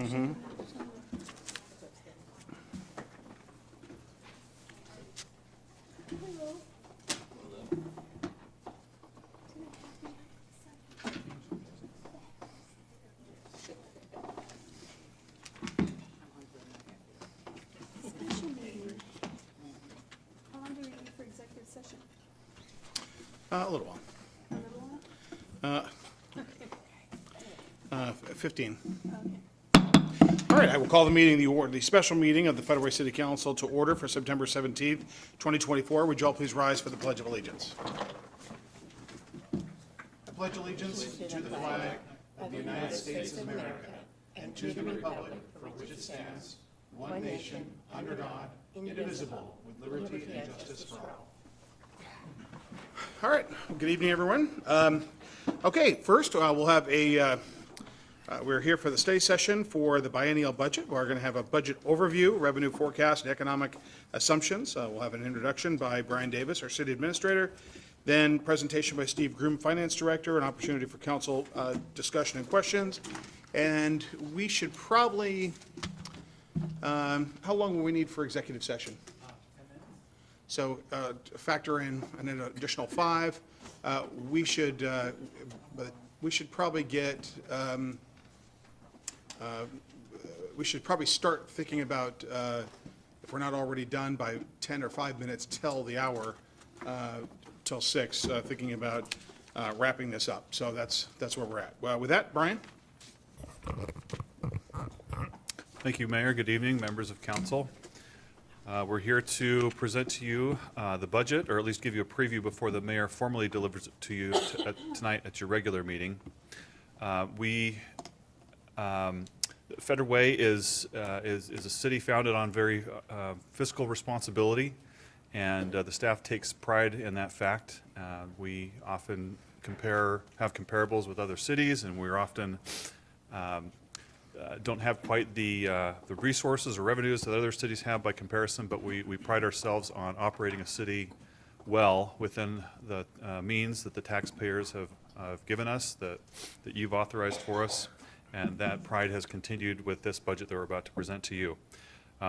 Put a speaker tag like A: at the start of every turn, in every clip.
A: Special meeting. How long do we need for executive session?
B: A little while.
A: A little while?
B: 15.
A: Okay.
B: All right, I will call the meeting, the special meeting of the Federal Way City Council to order for September 17th, 2024. Would you all please rise for the Pledge of Allegiance? I pledge allegiance to the flag of the United States of America and to the republic for which it stands, one nation, under God, indivisible, with liberty and justice for all. All right, good evening, everyone. Okay, first we'll have we're here for the study session for the biennial budget. We're going to have a budget overview, revenue forecast, and economic assumptions. We'll have an introduction by Brian Davis, our city administrator, then presentation by Steve Groom, finance director, an opportunity for council discussion and questions. And we should probably, how long will we need for executive session? 10 minutes. So factor in an additional 5. We should probably get, we should probably start thinking about, if we're not already done by 10 or 5 minutes till the hour, till 6, thinking about wrapping this up. So that's where we're at. With that, Brian?
C: Thank you, Mayor. Good evening, members of council. We're here to present to you the budget, or at least give you a preview before the mayor formally delivers it to you tonight at your regular meeting. Federal Way is a city founded on very fiscal responsibility, and the staff takes pride in that fact. We often have comparables with other cities, and we're often don't have quite the resources or revenues that other cities have by comparison, but we pride ourselves on operating a city well within the means that the taxpayers have given us, that you've authorized for us, and that pride has continued with this budget that we're about to present to you.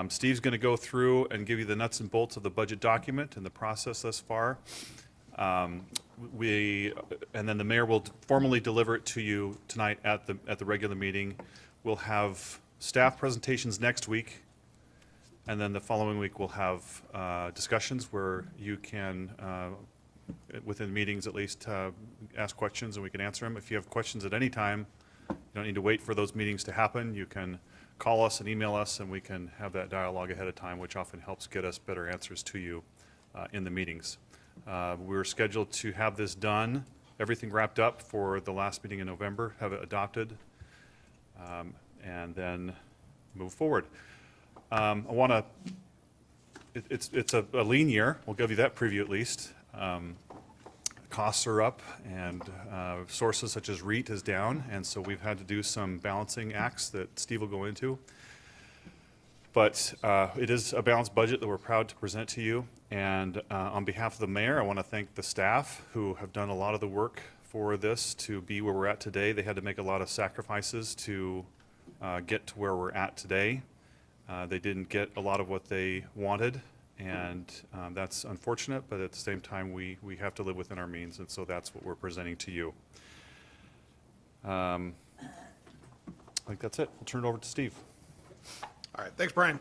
C: Steve's going to go through and give you the nuts and bolts of the budget document and the process thus far. And then the mayor will formally deliver it to you tonight at the regular meeting. We'll have staff presentations next week, and then the following week we'll have discussions where you can, within meetings at least, ask questions and we can answer them. If you have questions at any time, you don't need to wait for those meetings to happen. You can call us and email us, and we can have that dialogue ahead of time, which often helps get us better answers to you in the meetings. We're scheduled to have this done, everything wrapped up for the last meeting in November, have it adopted, and then move forward. It's a lean year. We'll give you that preview at least. Costs are up, and sources such as REIT is down, and so we've had to do some balancing acts that Steve will go into. But it is a balanced budget that we're proud to present to you. And on behalf of the mayor, I want to thank the staff who have done a lot of the work for this to be where we're at today. They had to make a lot of sacrifices to get to where we're at today. They didn't get a lot of what they wanted, and that's unfortunate, but at the same time we have to live within our means, and so that's what we're presenting to you. I think that's it. I'll turn it over to Steve.
B: All right, thanks, Brian.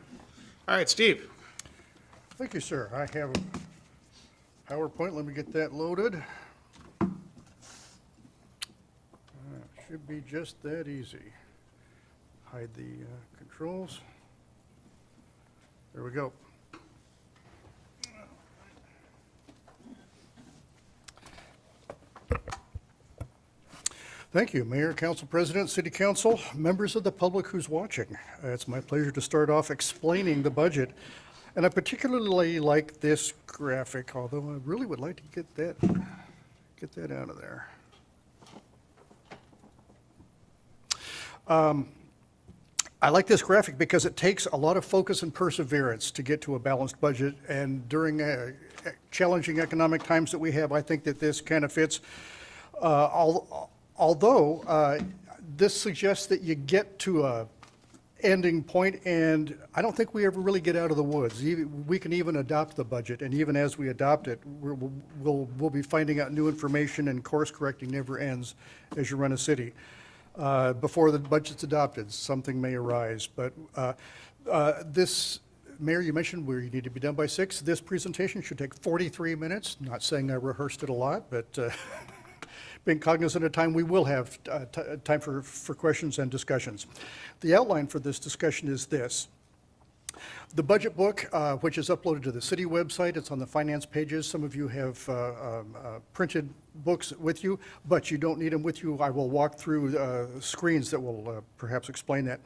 B: All right, Steve.
D: Thank you, sir. I have a PowerPoint. Let me get that loaded. Should be just that easy. Hide the controls. There we go. Thank you, Mayor, Council President, City Council, members of the public who's watching. It's my pleasure to start off explaining the budget. And I particularly like this graphic, although I really would like to get that out of there. I like this graphic because it takes a lot of focus and perseverance to get to a balanced budget. And during challenging economic times that we have, I think that this kind of fits. Although this suggests that you get to ending point, and I don't think we ever really get out of the woods. We can even adopt the budget, and even as we adopt it, we'll be finding out new information, and course correcting never ends as you run a city. Before the budget's adopted, something may arise, but this, Mayor, you mentioned we need to be done by 6. This presentation should take 43 minutes. Not saying I rehearsed it a lot, but being cognizant of time, we will have time for questions and discussions. The outline for this discussion is this. The budget book, which is uploaded to the city website, it's on the finance pages. Some of you have printed books with you, but you don't need them with you. I will walk through screens that will perhaps explain that.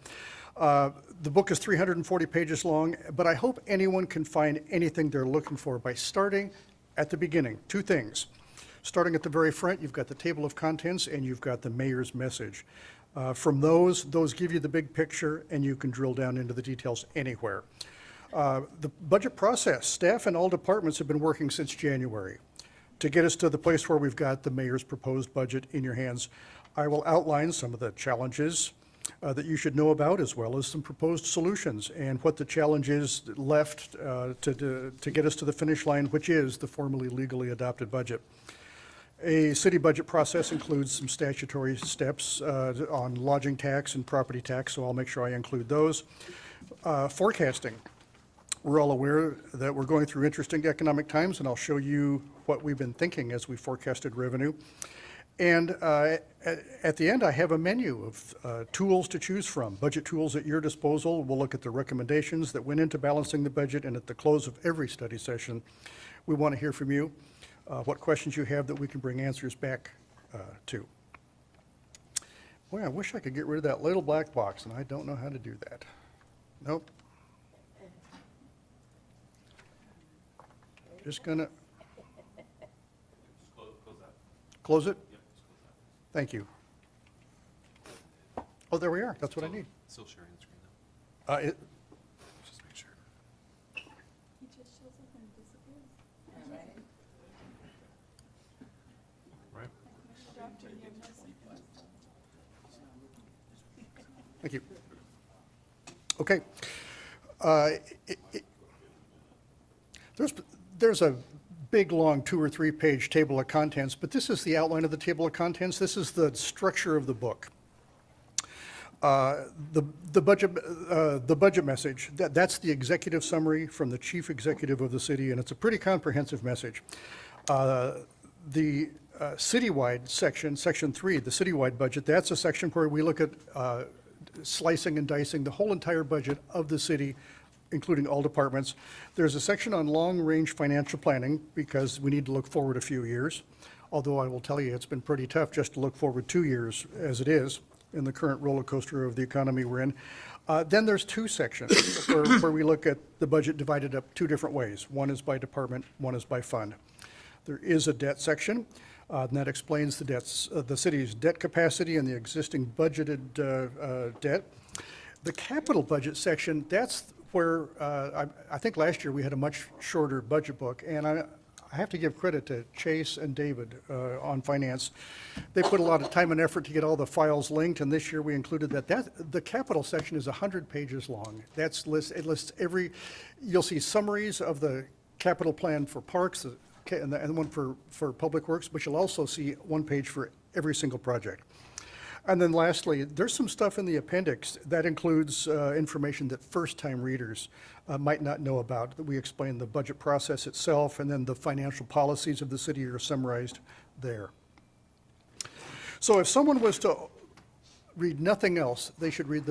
D: The book is 340 pages long, but I hope anyone can find anything they're looking for by starting at the beginning. 2 things. Starting at the very front, you've got the table of contents and you've got the mayor's message. From those give you the big picture, and you can drill down into the details anywhere. The budget process, staff in all departments have been working since January to get us to the place where we've got the mayor's proposed budget in your hands. I will outline some of the challenges that you should know about, as well as some proposed solutions and what the challenge is left to get us to the finish line, which is the formally legally adopted budget. A city budget process includes some statutory steps on lodging tax and property tax, so I'll make sure I include those. Forecasting. We're all aware that we're going through interesting economic times, and I'll show you what we've been thinking as we forecasted revenue. And at the end, I have a menu of tools to choose from, budget tools at your disposal. We'll look at the recommendations that went into balancing the budget, and at the close of every study session, we want to hear from you. What questions you have that we can bring answers back to. Boy, I wish I could get rid of that little black box, and I don't know how to do that. Nope. Just gonna close it? Thank you. Oh, there we are. That's what I need.
C: Still sharing the screen though. Just make sure.
A: He just shows up and disappears.
C: Right?
A: Dropped in your message.
D: Thank you. Okay. There's a big, long 2 or 3 page table of contents, but this is the outline of the table of contents. This is the structure of the book. The budget message, that's the executive summary from the chief executive of the city, and it's a pretty comprehensive message. The citywide section, section 3, the citywide budget, that's a section where we look at slicing and dicing the whole entire budget of the city, including all departments. There's a section on long-range financial planning, because we need to look forward a few years, although I will tell you it's been pretty tough just to look forward 2 years as it is in the current roller coaster of the economy we're in. Then there's 2 sections where we look at the budget divided up 2 different ways. One is by department, one is by fund. There is a debt section, and that explains the debts, the city's debt capacity and the existing budgeted debt. The capital budget section, that's where I think last year we had a much shorter budget book, and I have to give credit to Chase and David on finance. They put a lot of time and effort to get all the files linked, and this year we included that. The capital section is 100 pages long. It lists you'll see summaries of the capital plan for parks and one for public works, but you'll also see 1 page for every single project. And then lastly, there's some stuff in the appendix that includes information that first-time readers might not know about. We explain the budget process itself, and then the financial policies of the city are summarized there. So if someone was to read nothing else, they should read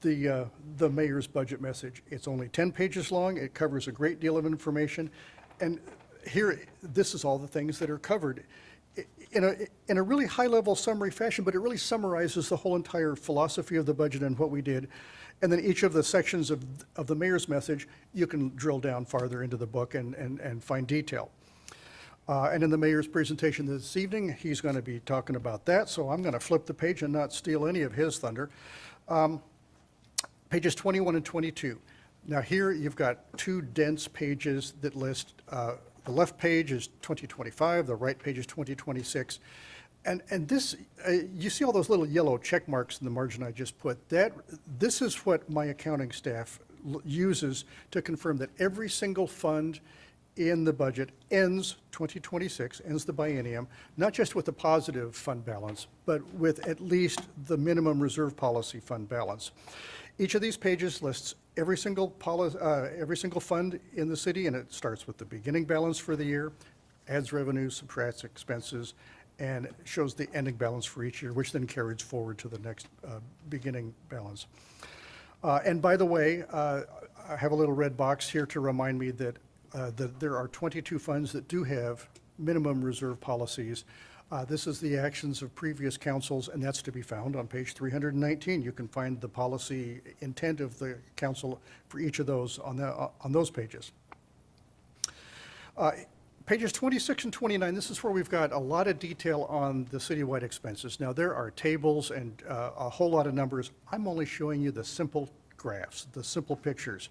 D: the mayor's budget message. It's only 10 pages long. It covers a great deal of information. And here, this is all the things that are covered in a really high-level summary fashion, but it really summarizes the whole entire philosophy of the budget and what we did. And then each of the sections of the mayor's message, you can drill down farther into the book and find detail. And in the mayor's presentation this evening, he's going to be talking about that, so I'm going to flip the page and not steal any of his thunder. Pages 21 and 22. Now here you've got 2 dense pages that list the left page is 2025, the right page is 2026, And this, you see all those little yellow check marks in the margin I just put? This is what my accounting staff uses to confirm that every single fund in the budget ends 2026, ends the biennium, not just with a positive fund balance, but with at least the minimum reserve policy fund balance. Each of these pages lists every single fund in the city, and it starts with the beginning balance for the year, adds revenues, subtracts expenses, and shows the ending balance for each year, which then carries forward to the next beginning balance. And by the way, I have a little red box here to remind me that there are 22 funds that do have minimum reserve policies. This is the actions of previous councils, and that's to be found on page 319. You can find the policy intent of the council for each of those on those pages. Pages 26 and 29, this is where we've got a lot of detail on the citywide expenses. Now, there are tables and a whole lot of numbers. I'm only showing you the simple graphs, the simple pictures.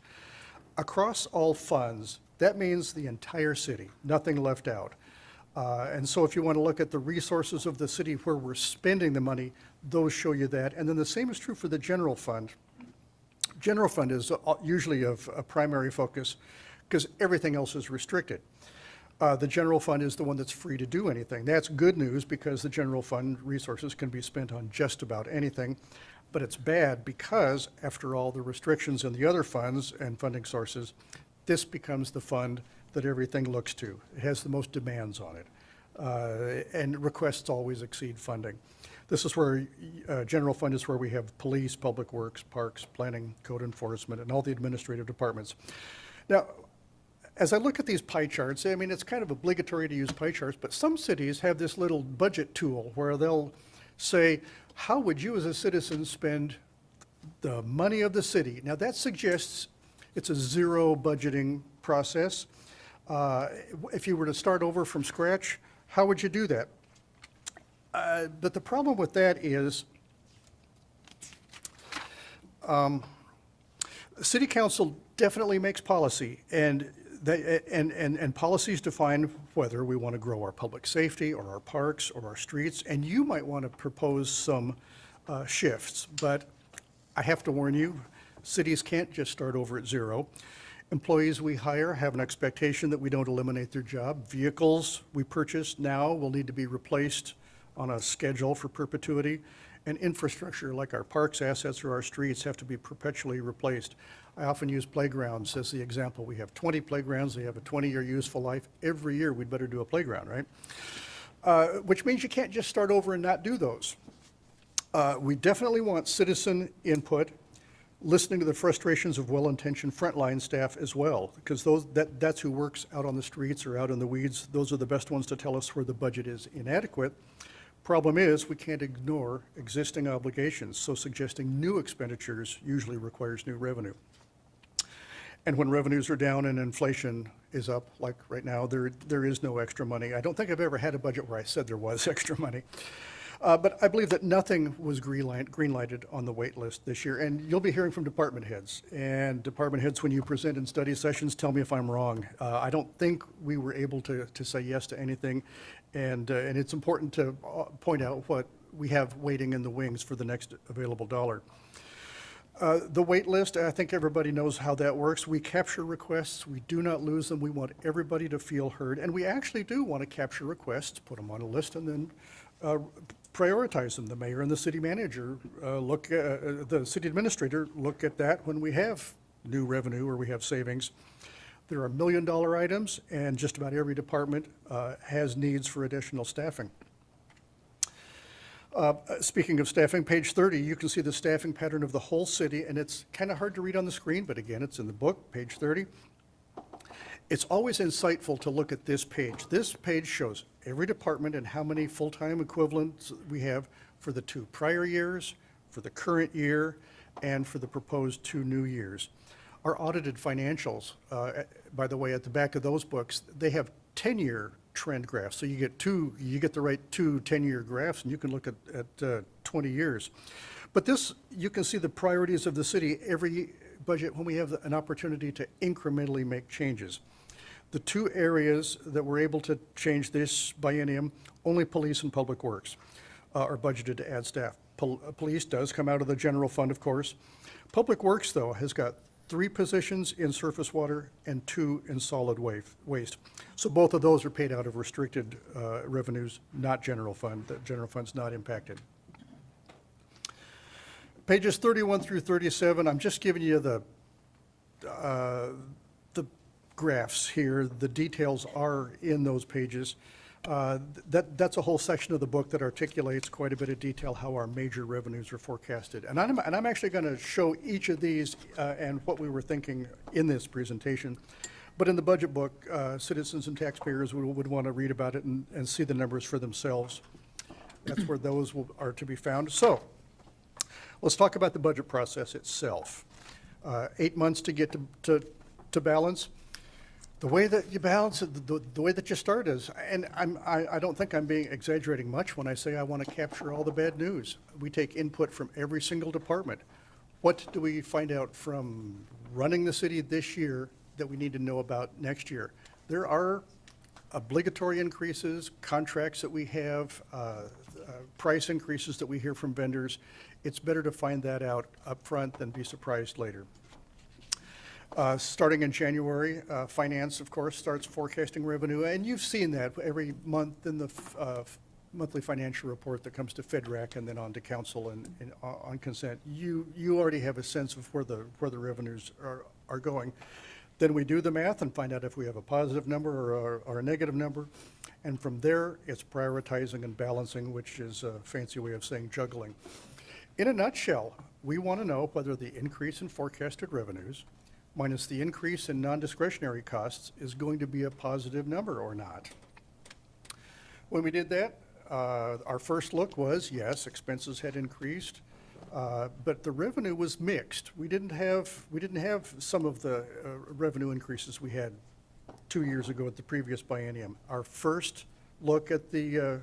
D: Across all funds, that means the entire city, nothing left out. And so if you want to look at the resources of the city where we're spending the money, those show you that. And then the same is true for the general fund. General fund is usually of a primary focus because everything else is restricted. The general fund is the one that's free to do anything. That's good news because the general fund resources can be spent on just about anything. But it's bad because, after all the restrictions in the other funds and funding sources, this becomes the fund that everything looks to. It has the most demands on it. And requests always exceed funding. This is where, general fund is where we have police, public works, parks, planning, code enforcement, and all the administrative departments. Now, as I look at these pie charts, I mean, it's kind of obligatory to use pie charts, but some cities have this little budget tool where they'll say, how would you as a citizen spend the money of the city? Now, that suggests it's a zero budgeting process. If you were to start over from scratch, how would you do that? But the problem with that is City Council definitely makes policy, and policies define whether we want to grow our public safety or our parks or our streets, and you might want to propose some shifts, but I have to warn you, cities can't just start over at zero. Employees we hire have an expectation that we don't eliminate their job. Vehicles we purchase now will need to be replaced on a schedule for perpetuity, and infrastructure like our parks, assets, or our streets have to be perpetually replaced. I often use playgrounds as the example. We have 20 playgrounds, they have a 20-year useful life. Every year we'd better do a playground, right? Which means you can't just start over and not do those. We definitely want citizen input, listening to the frustrations of well-intentioned frontline staff as well, because that's who works out on the streets or out in the weeds. Those are the best ones to tell us where the budget is inadequate. Problem is, we can't ignore existing obligations, so suggesting new expenditures usually requires new revenue. And when revenues are down and inflation is up, like right now, there is no extra money. I don't think I've ever had a budget where I said there was extra money. But I believe that nothing was green-lighted on the wait list this year. And you'll be hearing from department heads. And department heads, when you present in study sessions, tell me if I'm wrong. I don't think we were able to say yes to anything. And it's important to point out what we have waiting in the wings for the next available dollar. The wait list, I think everybody knows how that works. We capture requests. We do not lose them. We want everybody to feel heard. And we actually do want to capture requests, put them on a list, and then prioritize them. The mayor and the city manager the city administrator look at that when we have new revenue or we have savings. There are $1 million items, and just about every department has needs for additional staffing. Speaking of staffing, page 30, you can see the staffing pattern of the whole city, and it's kind of hard to read on the screen, but again, it's in the book, page 30. It's always insightful to look at this page. This page shows every department and how many full-time equivalents we have for the 2 prior years, for the current year, and for the proposed 2 new years. Our audited financials, by the way, at the back of those books, they have 10-year trend graphs. So you get the right 2 10-year graphs, and you can look at 20 years. But this, you can see the priorities of the city every budget when we have an opportunity to incrementally make changes. The two areas that were able to change this biennium, only police and public works are budgeted to add staff. Police does come out of the general fund, of course. Public works, though, has got 3 positions in surface water and 2 in solid waste. So both of those are paid out of restricted revenues, not general fund. The general fund's not impacted. Pages 31 through 37, I'm just giving you the graphs here. The details are in those pages. That's a whole section of the book that articulates quite a bit of detail how our major revenues are forecasted. And I'm actually going to show each of these and what we were thinking in this presentation. But in the budget book, citizens and taxpayers would want to read about it and see the numbers for themselves. That's where those are to be found. So let's talk about the budget process itself. 8 months to get to balance. The way that you balance it, the way that you start is, and I don't think I'm being exaggerating much when I say I want to capture all the bad news. We take input from every single department. What do we find out from running the city this year that we need to know about next year? There are obligatory increases, contracts that we have, price increases that we hear from vendors. It's better to find that out up front than be surprised later. Starting in January, finance, of course, starts forecasting revenue, and you've seen that every month in the monthly financial report that comes to FedRAC and then on to council and on consent. You already have a sense of where the revenues are going. Then we do the math and find out if we have a positive number or a negative number, and from there, it's prioritizing and balancing, which is a fancy way of saying juggling. In a nutshell, we want to know whether the increase in forecasted revenues minus the increase in non-discretionary costs is going to be a positive number or not. When we did that, our first look was, yes, expenses had increased, but the revenue was mixed. We didn't have some of the revenue increases we had 2 years ago at the previous biennium. Our first look at the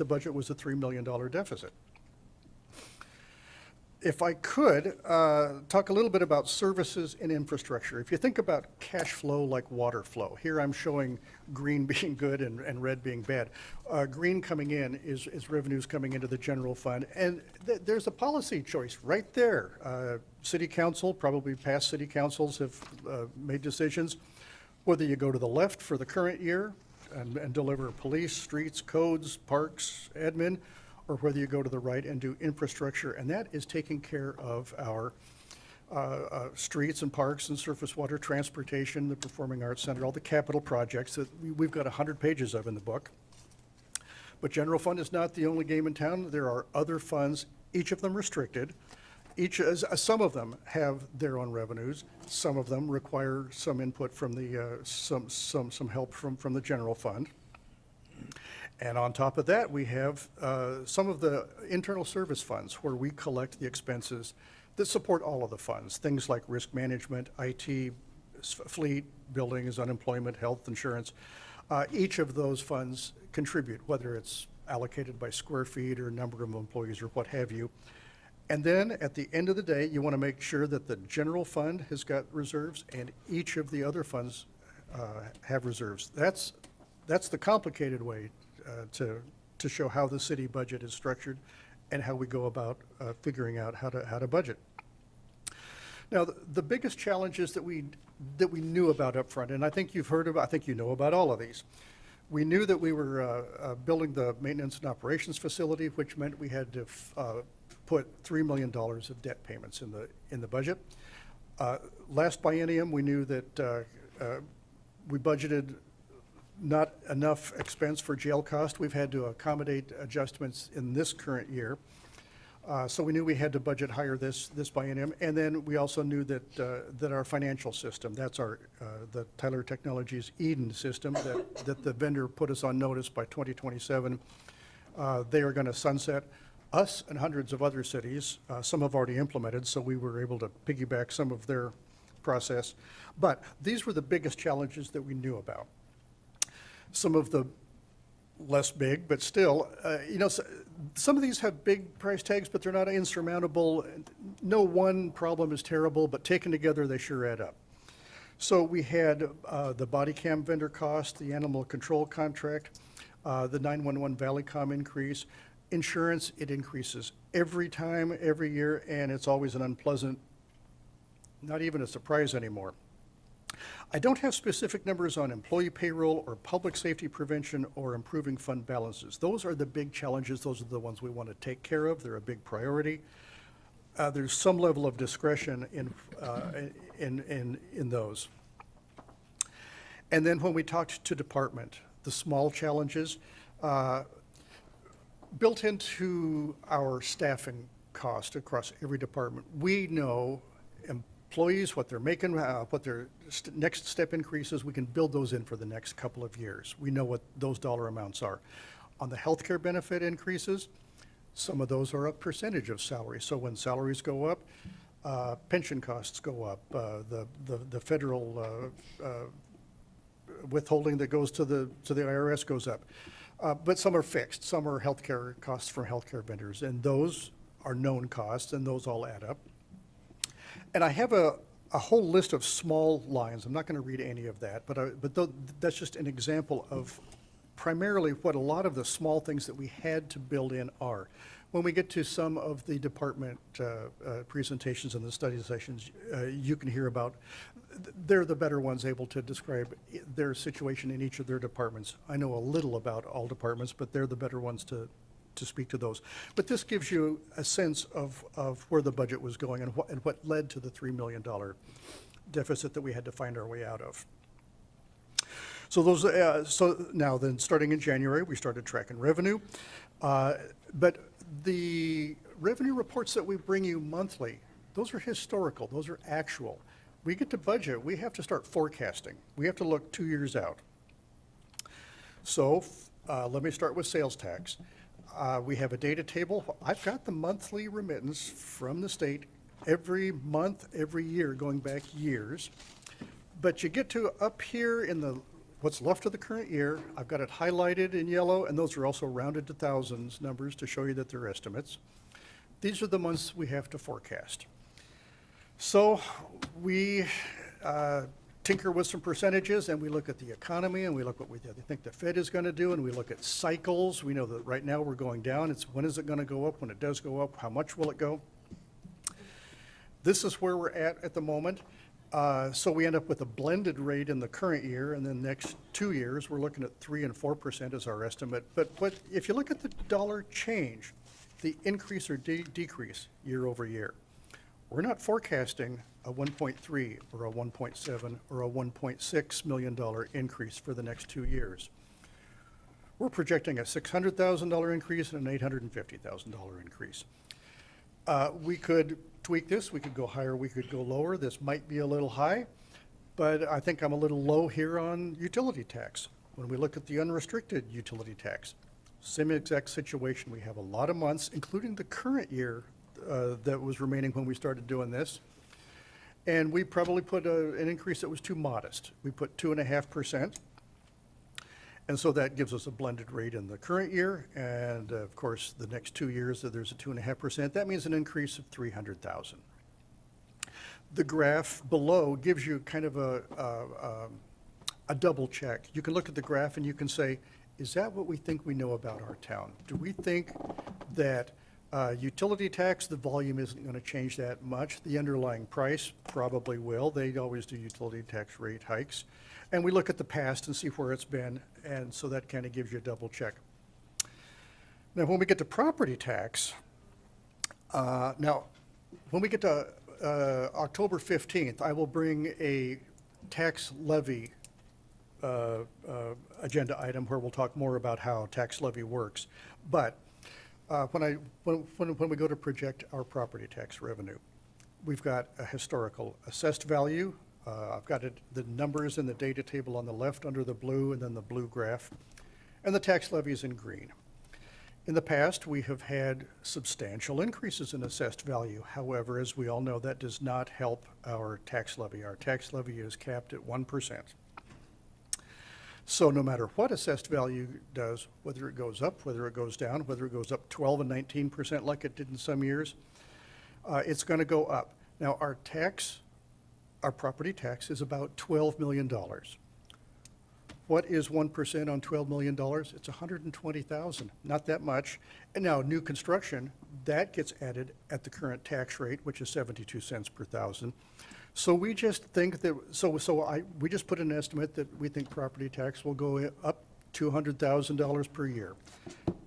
D: budget was a $3 million deficit. If I could, talk a little bit about services and infrastructure. If you think about cash flow like water flow, here I'm showing green being good and red being bad. Green coming in is revenues coming into the general fund, and there's a policy choice right there. City council, probably past city councils have made decisions, whether you go to the left for the current year and deliver police, streets, codes, parks, admin, or whether you go to the right and do infrastructure, and that is taking care of our streets and parks and surface water transportation, the Performing Arts Center, all the capital projects that we've got 100 pages of in the book. But general fund is not the only game in town. There are other funds, each of them restricted. Some of them have their own revenues. Some of them require some input from the some help from the general fund. And on top of that, we have some of the internal service funds where we collect the expenses that support all of the funds, things like risk management, IT, fleet, buildings, unemployment, health insurance. Each of those funds contribute, whether it's allocated by square feet or number of employees or what have you. And then at the end of the day, you want to make sure that the general fund has got reserves and each of the other funds have reserves. That's the complicated way to show how the city budget is structured and how we go about figuring out how to budget. Now, the biggest challenges that we knew about up front, and I think you've heard about, I think you know about all of these. We knew that we were building the maintenance and operations facility, which meant we had to put $3 million of debt payments in the budget. Last biennium, we knew that we budgeted not enough expense for jail cost. We've had to accommodate adjustments in this current year. So we knew we had to budget higher this biennium. And then we also knew that our financial system, that's the Tyler Technologies Eden system that the vendor put us on notice by 2027. They are going to sunset. Us and hundreds of other cities, some have already implemented, so we were able to piggyback some of their process. But these were the biggest challenges that we knew about. Some of the less big, but still, some of these have big price tags, but they're not insurmountable. No one problem is terrible, but taken together, they sure add up. So we had the body cam vendor cost, the animal control contract, the 911 Valleycom increase. Insurance, it increases every time, every year, and it's always an unpleasant, not even a surprise anymore. I don't have specific numbers on employee payroll or public safety prevention or improving fund balances. Those are the big challenges. Those are the ones we want to take care of. They're a big priority. There's some level of discretion in those. And then when we talked to department, the small challenges, built into our staffing cost across every department, we know employees, what they're making, what their next step increases, we can build those in for the next couple of years. We know what those dollar amounts are. On the healthcare benefit increases, some of those are a percentage of salary. So when salaries go up, pension costs go up, the federal withholding that goes to the IRS goes up. But some are fixed, some are healthcare costs from healthcare vendors, and those are known costs, and those all add up. And I have a whole list of small lines. I'm not going to read any of that, but that's just an example of primarily what a lot of the small things that we had to build in are. When we get to some of the department presentations and the study sessions, you can hear about, they're the better ones able to describe their situation in each of their departments. I know a little about all departments, but they're the better ones to speak to those. But this gives you a sense of where the budget was going and what led to the $3 million deficit that we had to find our way out of. So those, so now then, starting in January, we started tracking revenue. But the revenue reports that we bring you monthly, those are historical, those are actual. We get to budget, we have to start forecasting. We have to look 2 years out. So let me start with sales tax. We have a data table. I've got the monthly remittance from the state every month, every year, going back years. But you get to up here in the what's left of the current year. I've got it highlighted in yellow, and those are also rounded to thousands numbers to show you that they're estimates. These are the months we have to forecast. So we tinker with some percentages, and we look at the economy, and we look what we think the Fed is going to do, and we look at cycles. We know that right now we're going down. It's when is it going to go up? When it does go up, how much will it go? This is where we're at the moment. So we end up with a blended rate in the current year, and then next 2 years, we're looking at 3% and 4% as our estimate. But if you look at the dollar change, the increase or decrease year over year, we're not forecasting a 1.3 or a 1.7 or a $1.6 million increase for the next 2 years. We're projecting a $600,000 increase and an $850,000 increase. We could tweak this, we could go higher, we could go lower. This might be a little high, but I think I'm a little low here on utility tax. When we look at the unrestricted utility tax, same exact situation. We have a lot of months, including the current year that was remaining when we started doing this. And we probably put an increase that was too modest. We put 2.5%. And so that gives us a blended rate in the current year. And of course, the next 2 years, there's a 2.5%. That means an increase of $300,000. The graph below gives you kind of a double check. You can look at the graph and you can say, is that what we think we know about our town? Do we think that utility tax, the volume isn't going to change that much? The underlying price probably will. They always do utility tax rate hikes. And we look at the past and see where it's been, and so that kind of gives you a double check. Now, when we get to property tax, now, when we get to October 15th, I will bring a tax levy agenda item where we'll talk more about how tax levy works. But when we go to project our property tax revenue, we've got a historical assessed value. I've got the numbers in the data table on the left under the blue, and then the blue graph, and the tax levy is in green. In the past, we have had substantial increases in assessed value. However, as we all know, that does not help our tax levy. Our tax levy is capped at 1%. So no matter what assessed value does, whether it goes up, whether it goes down, whether it goes up 12 and 19% like it did in some years, it's going to go up. Now, our tax our property tax is about $12 million. What is 1% on $12 million? It's $120,000, not that much. And now, new construction, that gets added at the current tax rate, which is 72 cents per thousand. So we just think that, we just put an estimate that we think property tax will go up $200,000 per year.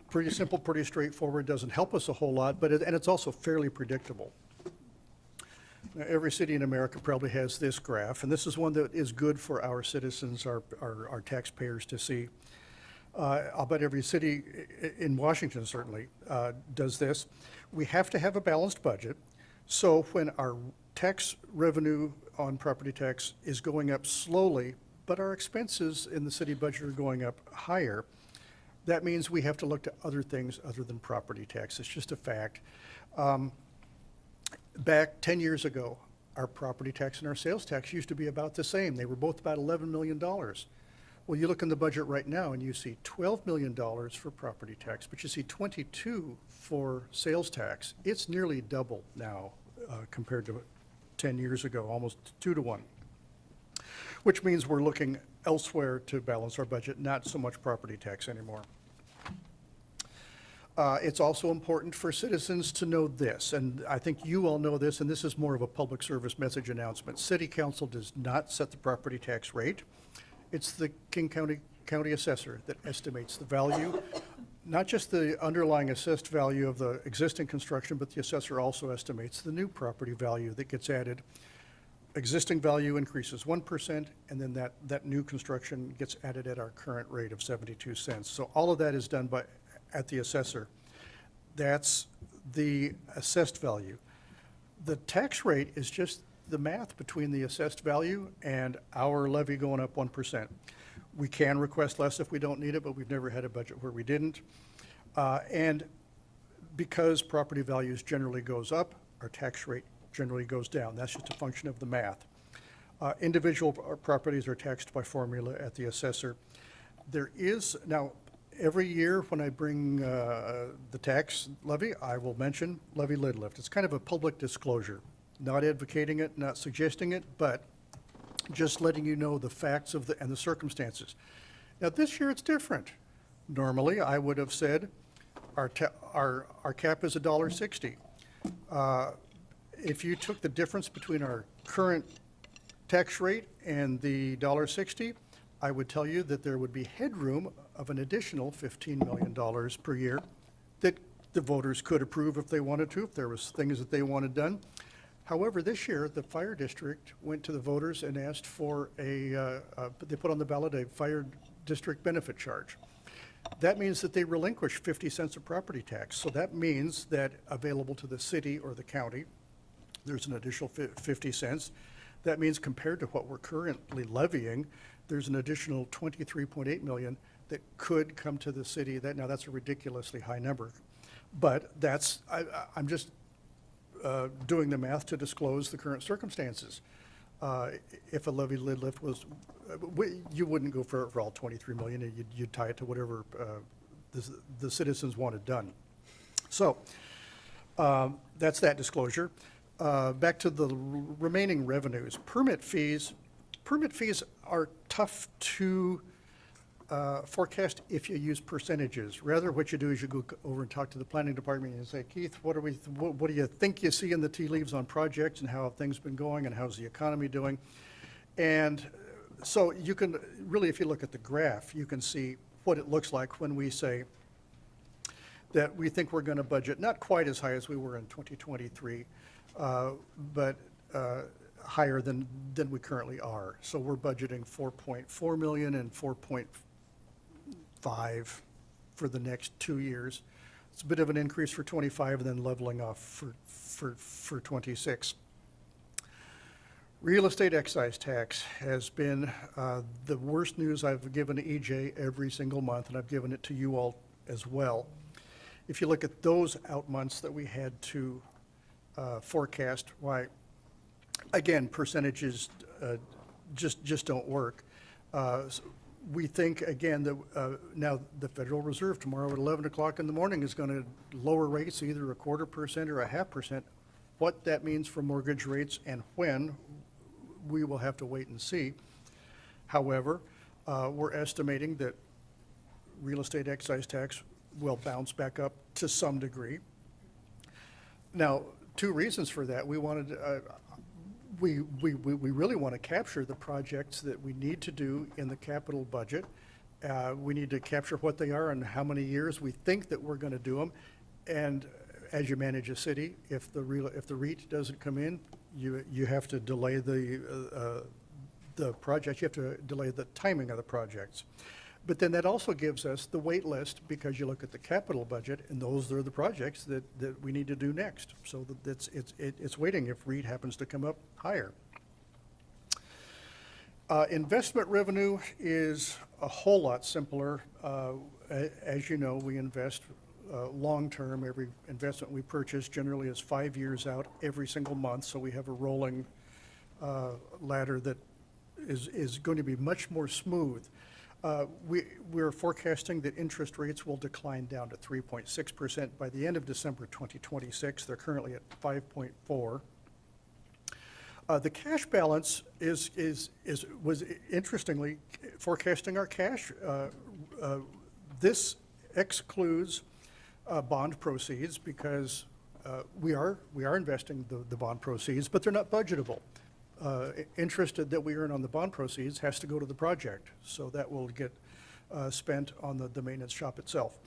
D: Pretty simple, pretty straightforward, doesn't help us a whole lot, but and it's also fairly predictable. Now, every city in America probably has this graph, and this is one that is good for our citizens, our taxpayers to see. I'll bet every city in Washington certainly does this. We have to have a balanced budget, so when our tax revenue on property tax is going up slowly, but our expenses in the city budget are going up higher, that means we have to look to other things other than property tax. It's just a fact. Back 10 years ago, our property tax and our sales tax used to be about the same. They were both about $11 million. Well, you look in the budget right now and you see $12 million for property tax, but you see 22 for sales tax. It's nearly double now compared to 10 years ago, almost 2 to 1, which means we're looking elsewhere to balance our budget, not so much property tax anymore. It's also important for citizens to know this, and I think you all know this, and this is more of a public service message announcement. City Council does not set the property tax rate. It's the King County Assessor that estimates the value, not just the underlying assessed value of the existing construction, but the assessor also estimates the new property value that gets added. Existing value increases 1%, and then that new construction gets added at our current rate of 72 cents. So all of that is done at the assessor. That's the assessed value. The tax rate is just the math between the assessed value and our levy going up 1%. We can request less if we don't need it, but we've never had a budget where we didn't. And because property values generally goes up, our tax rate generally goes down. That's just a function of the math. Individual properties are taxed by formula at the assessor. There is, now, every year when I bring the tax levy, I will mention levy lid lift. It's kind of a public disclosure, not advocating it, not suggesting it, but just letting you know the facts of and the circumstances. Now, this year it's different. Normally, I would have said our cap is $1.60. If you took the difference between our current tax rate and the $1.60, I would tell you that there would be headroom of an additional $15 million per year that the voters could approve if they wanted to, if there was things that they wanted done. However, this year, the fire district went to the voters and asked for they put on the ballot a fire district benefit charge. That means that they relinquish 50 cents of property tax. So that means that available to the city or the county, there's an additional 50 cents. That means compared to what we're currently levying, there's an additional 23.8 million that could come to the city. Now that's a ridiculously high number, but I'm just doing the math to disclose the current circumstances. If a levy lid lift was, you wouldn't go for all 23 million. You'd tie it to whatever the citizens wanted done. So that's that disclosure. Back to the remaining revenues. Permit fees are tough to forecast if you use percentages. Rather, what you do is you go over and talk to the planning department and say, Keith, what do you think you see in the tea leaves on projects, and how have things been going, and how's the economy doing? And so you can really, if you look at the graph, you can see what it looks like when we say that we think we're going to budget not quite as high as we were in 2023, but higher than we currently are. So we're budgeting 4.4 million and 4.5 for the next 2 years. It's a bit of an increase for 25 and then leveling off for 26. Real estate excise tax has been the worst news I've given to EJ every single month, and I've given it to you all as well. If you look at those out months that we had to forecast, why, again, percentages just don't work. We think, again, that now the Federal Reserve tomorrow at 11 o'clock in the morning is going to lower rates either 1/4% or 0.5%. What that means for mortgage rates and when, we will have to wait and see. However, we're estimating that real estate excise tax will bounce back up to some degree. Now, two reasons for that. We wanted, we really want to capture the projects that we need to do in the capital budget. We need to capture what they are and how many years we think that we're going to do them. And as you manage a city, if the REIT doesn't come in, you have to delay the project. You have to delay the timing of the projects. But then that also gives us the wait list, because you look at the capital budget, and those are the projects that we need to do next. So it's waiting if REIT happens to come up higher. Investment revenue is a whole lot simpler. As you know, we invest long-term. Every investment we purchase generally is 5 years out every single month, so we have a rolling ladder that is going to be much more smooth. We're forecasting that interest rates will decline down to 3.6% by the end of December 2026. They're currently at 5.4%. The cash balance was interestingly forecasting our cash. This excludes bond proceeds, because we are investing the bond proceeds, but they're not budgetable. Interest that we earn on the bond proceeds has to go to the project, so that will get spent on the maintenance shop itself.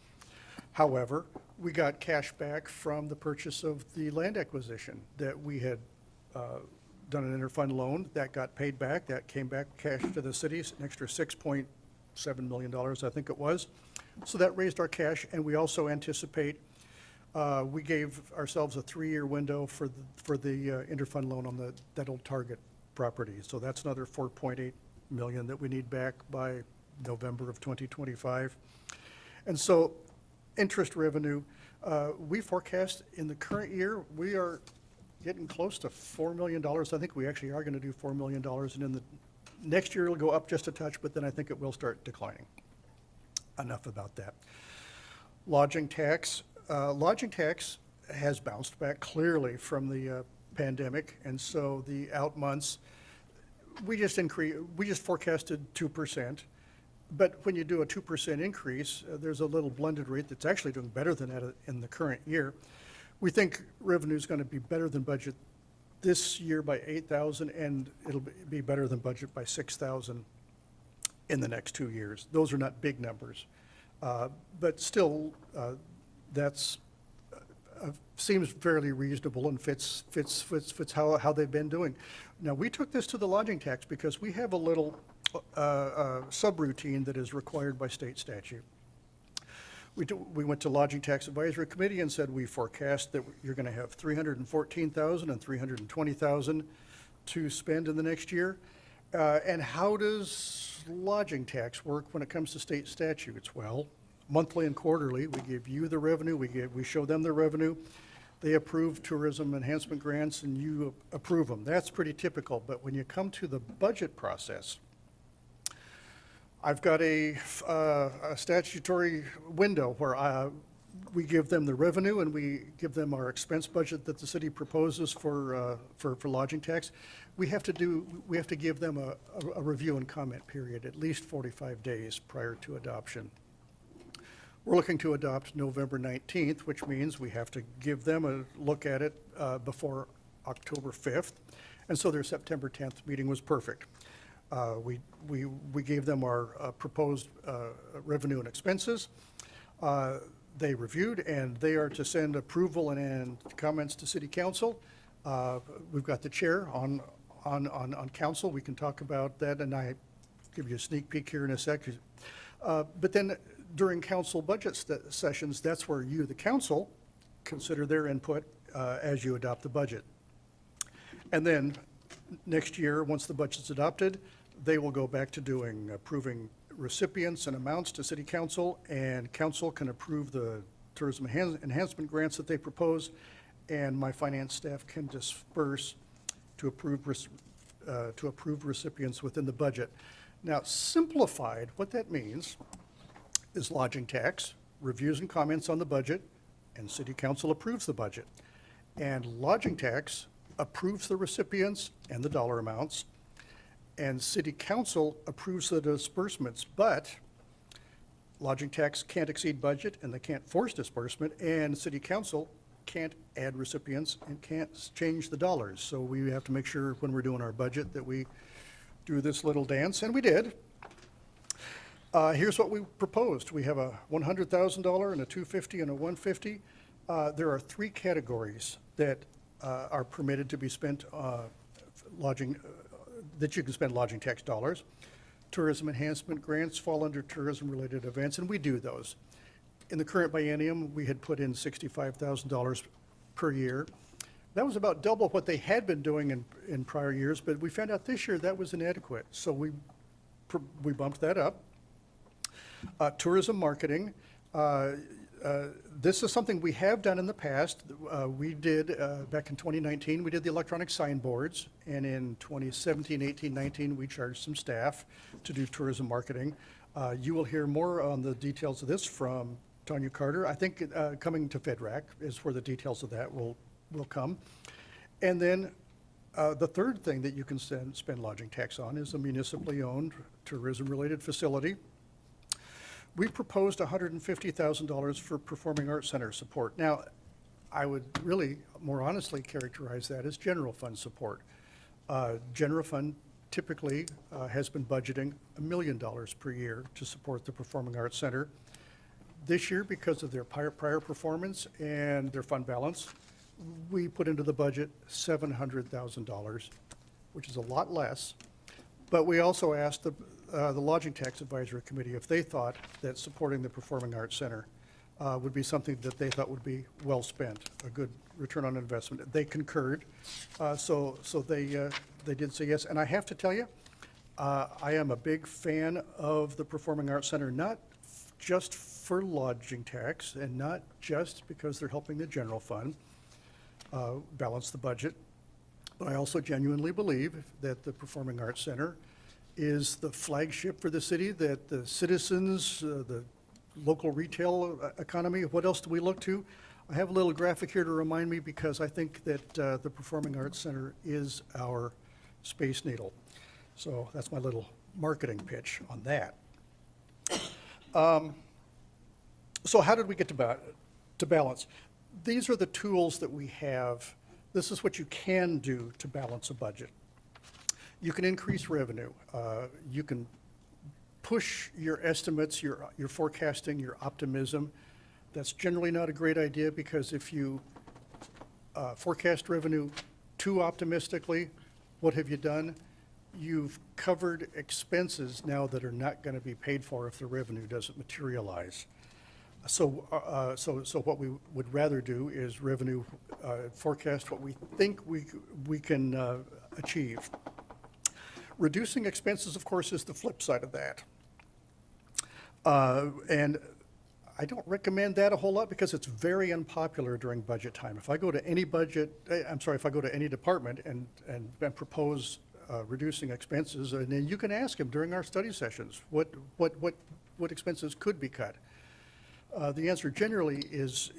D: However, we got cash back from the purchase of the land acquisition that we had done an interfund loan. That got paid back. That came back cash to the cities, an extra $6.7 million, I think it was. So that raised our cash, and we also anticipate, we gave ourselves a 3-year window for the interfund loan on that old Target property. So that's another $4.8 million that we need back by November of 2025. And so interest revenue, we forecast in the current year, we are getting close to $4 million. I think we actually are going to do $4 million, and in the next year it'll go up just a touch, but then I think it will start declining. Enough about that. Lodging tax. Lodging tax has bounced back clearly from the pandemic, and so the out months, we just forecasted 2%. But when you do a 2% increase, there's a little blended rate that's actually doing better than that in the current year. We think revenue is going to be better than budget this year by $8,000, and it'll be better than budget by $6,000 in the next 2 years. Those are not big numbers, but still, that's seems fairly reasonable and fits how they've been doing. Now, we took this to the lodging tax because we have a little subroutine that is required by state statute. We went to Lodging Tax Advisory Committee and said we forecast that you're going to have $314,000 and $320,000 to spend in the next year. And how does lodging tax work when it comes to state statutes? Well, monthly and quarterly, we give you the revenue, we show them the revenue. They approve tourism enhancement grants, and you approve them. That's pretty typical. But when you come to the budget process, I've got a statutory window where we give them the revenue and we give them our expense budget that the city proposes for lodging tax. We have to give them a review and comment period, at least 45 days prior to adoption. We're looking to adopt November 19th, which means we have to give them a look at it before October 5th. And so their September 10th meeting was perfect. We gave them our proposed revenue and expenses. They reviewed, and they are to send approval and comments to City Council. We've got the chair on council. We can talk about that, and I give you a sneak peek here in a sec. But then during council budget sessions, that's where you, the council, consider their input as you adopt the budget. And then next year, once the budget's adopted, they will go back to approving recipients and amounts to City Council, and Council can approve the tourism enhancement grants that they propose, and my finance staff can disperse to approve recipients within the budget. Now, simplified, what that means is lodging tax, reviews and comments on the budget, and City Council approves the budget. And lodging tax approves the recipients and the dollar amounts, and city council approves the disbursements, but lodging tax can't exceed budget, and they can't force disbursement, and city council can't add recipients and can't change the dollars. So we have to make sure when we're doing our budget that we do this little dance, and we did. Here's what we proposed. We have a $100,000 and a $250,000 and a $150,000. There are three categories that are permitted to be spent lodging, that you can spend lodging tax dollars. Tourism enhancement grants fall under tourism-related events, and we do those. In the current biennium, we had put in $65,000 per year. That was about double what they had been doing in prior years, but we found out this year that was inadequate, so we bumped that up. Tourism marketing, this is something we have done in the past. We did, back in 2019, we did the electronic signboards, and in 2017, 18, 19, we charged some staff to do tourism marketing. You will hear more on the details of this from Tanya Carter. I think coming to FedRAC is where the details of that will come. And then the third thing that you can spend lodging tax on is a municipally owned tourism-related facility. We proposed $150,000 for Performing Arts Center support. Now, I would really more honestly characterize that as general fund support. General fund typically has been budgeting $1 million per year to support the Performing Arts Center. This year, because of their prior performance and their fund balance, we put into the budget $700,000, which is a lot less. But we also asked the Lodging Tax Advisory Committee if they thought that supporting the Performing Arts Center would be something that they thought would be well spent, a good return on investment. They concurred, so they did say yes. And I have to tell you, I am a big fan of the Performing Arts Center, not just for lodging tax and not just because they're helping the general fund balance the budget, but I also genuinely believe that the Performing Arts Center is the flagship for the city, that the citizens, the local retail economy, what else do we look to? I have a little graphic here to remind me because I think that the Performing Arts Center is our Space Needle. So that's my little marketing pitch on that. So how did we get to balance? These are the tools that we have. This is what you can do to balance a budget. You can increase revenue. You can push your estimates, your forecasting, your optimism. That's generally not a great idea because if you forecast revenue too optimistically, what have you done? You've covered expenses now that are not going to be paid for if the revenue doesn't materialize. So what we would rather do is revenue forecast what we think we can achieve. Reducing expenses, of course, is the flip side of that. And I don't recommend that a whole lot because it's very unpopular during budget time. If I go to any if I go to any department and propose reducing expenses, and then you can ask them during our study sessions, what expenses could be cut? The answer generally is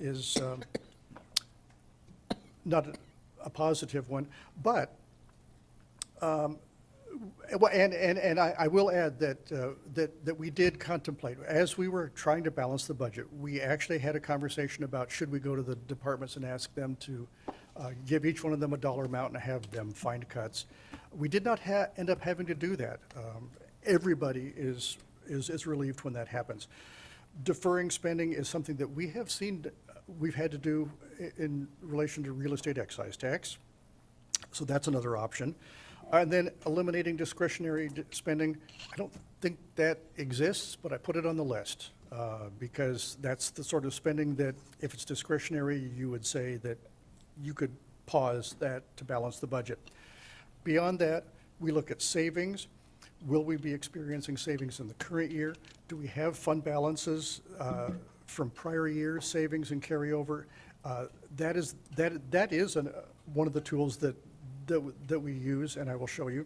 D: not a positive one, but I will add that we did contemplate, as we were trying to balance the budget, we actually had a conversation about should we go to the departments and ask them to give each one of them a dollar amount and have them find cuts. We did not end up having to do that. Everybody is relieved when that happens. Deferring spending is something that we have seen we've had to do in relation to real estate excise tax. So that's another option. And then eliminating discretionary spending, I don't think that exists, but I put it on the list because that's the sort of spending that if it's discretionary, you would say that you could pause that to balance the budget. Beyond that, we look at savings. Will we be experiencing savings in the current year? Do we have fund balances from prior years, savings and carryover? That is one of the tools that we use, and I will show you.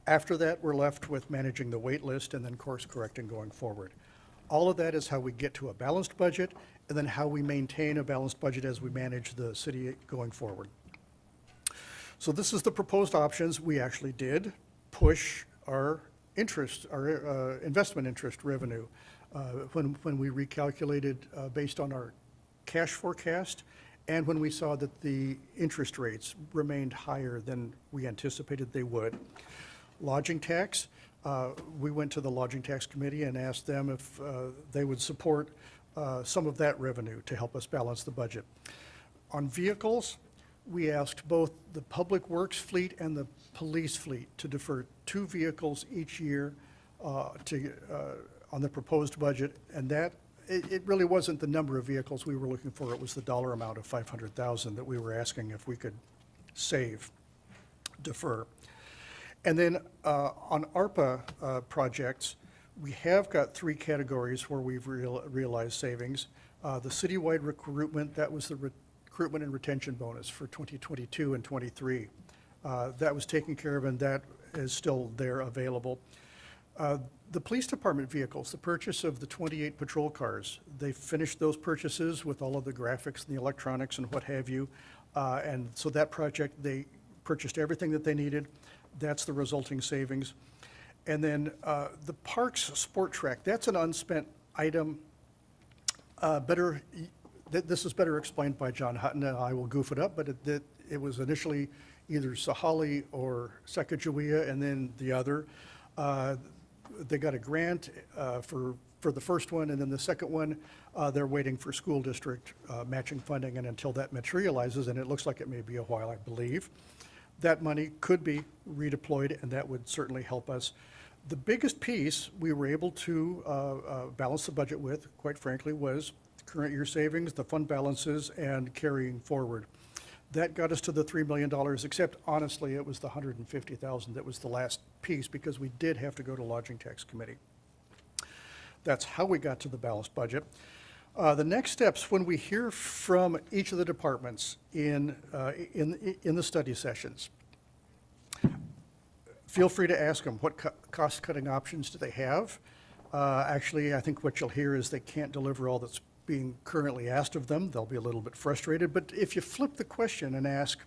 D: After that, we're left with managing the wait list and then course correcting going forward. All of that is how we get to a balanced budget and then how we maintain a balanced budget as we manage the city going forward. So this is the proposed options. We actually did push our interest, our investment interest revenue. When we recalculated based on our cash forecast, and when we saw that the interest rates remained higher than we anticipated they would. Lodging tax, we went to the Lodging Tax Committee and asked them if they would support some of that revenue to help us balance the budget. On vehicles, we asked both the Public Works fleet and the police fleet to defer 2 vehicles each year on the proposed budget, and that, it really wasn't the number of vehicles we were looking for, it was the dollar amount of $500,000 that we were asking if we could save, defer. And then on ARPA projects, we have got 3 categories where we've realized savings. The citywide recruitment, that was the recruitment and retention bonus for 2022 and 23. That was taken care of, and that is still there available. The police department vehicles, the purchase of the 28 patrol cars, they finished those purchases with all of the graphics and the electronics and what have you. And so that project, they purchased everything that they needed. That's the resulting savings. And then the Parks Sport Track, that's an unspent item. This is better explained by John Hutton, and I will goof it up, but it was initially either Sahali or Sacagawea, and then the other. They got a grant for the first one, and then the second one, they're waiting for school district matching funding, and until that materializes, and it looks like it may be a while, I believe, that money could be redeployed, and that would certainly help us. The biggest piece we were able to balance the budget with, quite frankly, was current year savings, the fund balances, and carrying forward. That got us to the $3 million, except honestly, it was the $150,000 that was the last piece, because we did have to go to Lodging Tax Committee. That's how we got to the balanced budget. The next steps, when we hear from each of the departments in the study sessions, feel free to ask them what cost-cutting options do they have. Actually, I think what you'll hear is they can't deliver all that's being currently asked of them. They'll be a little bit frustrated, but if you flip the question and ask,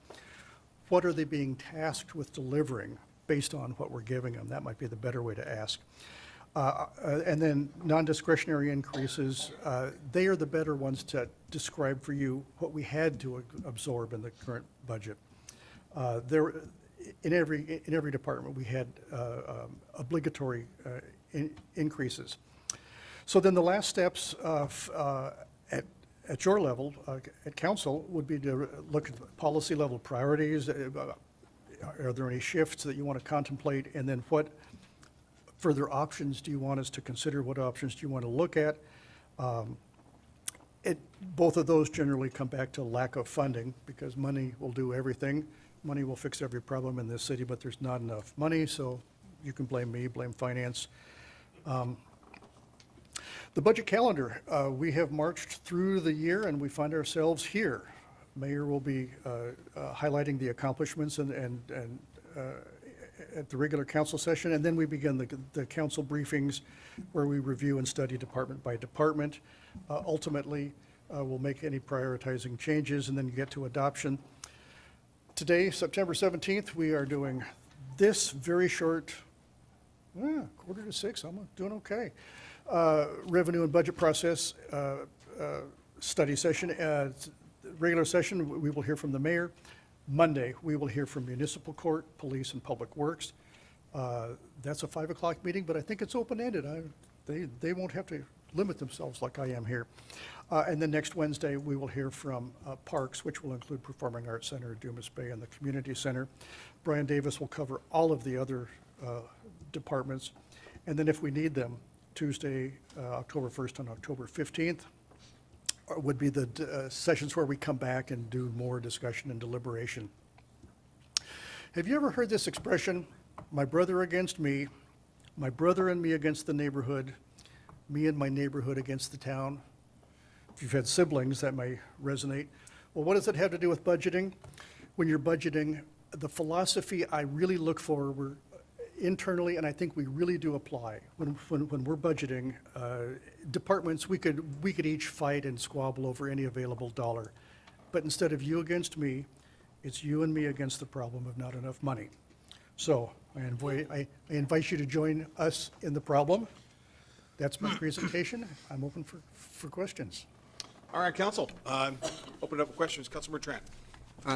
D: what are they being tasked with delivering based on what we're giving them, that might be the better way to ask. And then non-discretionary increases, they are the better ones to describe for you what we had to absorb in the current budget. In every department, we had obligatory increases. So then the last steps at your level, at council, would be to look at policy level priorities. Are there any shifts that you want to contemplate? And then what further options do you want us to consider? What options do you want to look at? Both of those generally come back to lack of funding, because money will do everything. Money will fix every problem in this city, but there's not enough money, so you can blame me, blame finance. The budget calendar, we have marched through the year and we find ourselves here. Mayor will be highlighting the accomplishments and at the regular council session, and then we begin the council briefings where we review and study department by department. Ultimately, we'll make any prioritizing changes and then get to adoption. Today, September 17th, we are doing this very short, 5:45, I'm doing okay. Revenue and budget process study session. Regular session, we will hear from the mayor. Monday, we will hear from municipal court, police, and public works. That's a 5 o'clock meeting, but I think it's open-ended. They won't have to limit themselves like I am here. And then next Wednesday, we will hear from Parks, which will include Performing Arts Center, Dumas Bay, and the Community Center. Brian Davis will cover all of the other departments. And then if we need them, Tuesday, October 1st and October 15th would be the sessions where we come back and do more discussion and deliberation. Have you ever heard this expression, my brother against me, my brother and me against the neighborhood, me and my neighborhood against the town? If you've had siblings, that may resonate. Well, what does it have to do with budgeting? When you're budgeting, the philosophy I really look for internally, and I think we really do apply when we're budgeting, departments, we could each fight and squabble over any available dollar. But instead of you against me, it's you and me against the problem of not enough money. So I invite you to join us in the problem. That's my presentation. I'm open for questions.
B: All right, council, open it up for questions. Councilmember Tran.